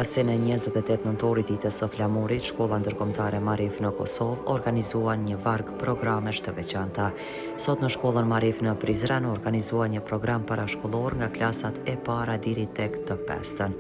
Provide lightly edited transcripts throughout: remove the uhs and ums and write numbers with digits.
Bastin e 28 nëntorit ditës së flamurit, Shkolla Ndërkombëtare Marif në Kosovë organizuan një varg programesh të veçanta. Sot në shkollën Marif në Prizren organizuan një program parashkollor nga klasat e para deri tek të pestën.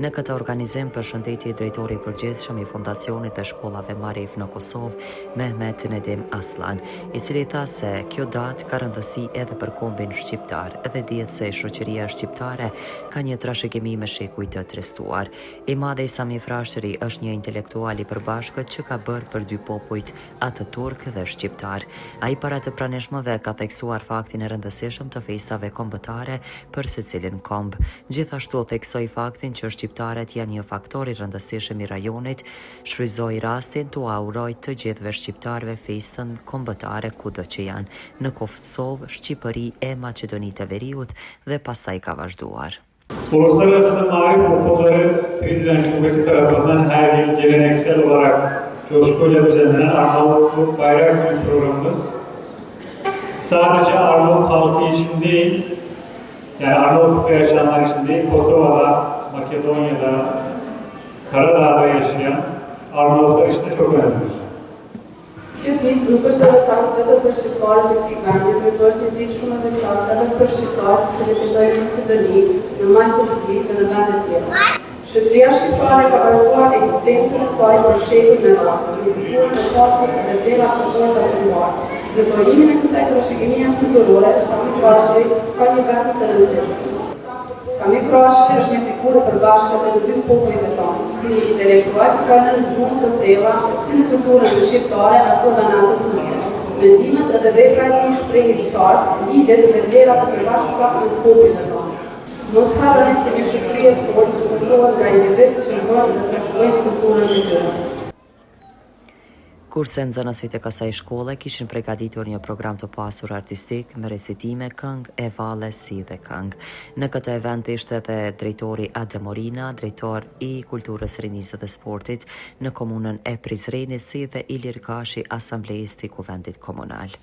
Në këtë organizim përshëndeti drejtori i përgjithshëm i Fondacionit të Shkollave Marif në Kosovë, Mehmet Nedim Aslan, i cili tha se kjo datë ka rëndësi edhe për kombin shqiptar, edhe dihet se shoqëria shqiptare ka një trashëgimi me shekuj të trestuar. I madhe Sami Frashëri është një intelektual i përbashkët që ka bërë për dy popujt, atë turk dhe shqiptar. Ai para të pranishmëve ka theksuar faktin e rëndësishëm të festave kombëtare për secilin komb. Gjithashtu theksoi faktin që shqiptarët janë një faktor i rëndësishëm i rajonit, shfryzoi rastin tu uroj të gjithëve shqiptarëve festën kombëtare kudo që janë, në Kosovë, Shqipëri e Maqedoni të Veriut dhe pastaj ka vazhduar. Uluslararası Marif Okulları Prizren Şubesi tarafından her yıl geleneksel olarak coşkuyla düzenlenen Arnavutluk Bayrak Günü programımız sadece Arnavut halkı için değil, yani Arnavutluk'ta yaşayanlar için değil, Kosova'da, Makedonya'da, Karadağ'da yaşayan Arnavutlar için de çok önemlidir. Kjo ditë nuk është veçantë vetëm për shqiptarët e këtij vendi, por është një ditë shumë e veçantë edhe për shqiptarët që jetojnë në Maqedoni, në Maqedoni dhe në vende të tjera. Shoqëria shqiptare ka vazhduar ekzistencën e saj për shekuj me radhë, në kulturën e pasur dhe vlera të forta që mbarë. Në formimin e kësaj trashëgimie kulturore, Sami Frashëri ka një vend të rëndësishëm. Sami Frashëri është një figurë e përbashkët e të dy popujve tonë, si një intelektual që ka lënë gjumë të thella si në kulturën shqiptare ashtu edhe në atë turke. Mendimet edhe vepra e tij shprehin qartë lidhjet dhe vlerat të përbashkëta mes popujve tonë. Mos harroni se një shoqëri e fortë zhvillohet nga individë që ndon dhe trashëgojnë kulturën e tyre. Kurse nxënësit e kësaj shkolle kishin përgatitur një program të pasur artistik me recitime, këngë e valle si dhe këngë. Në këtë event ishte edhe drejtori Adem Morina, drejtor i Kulturës, Rinisë dhe Sportit në komunën e Prizrenit, si dhe Ilir Kashi, asambleist i Kuvendit Komunal.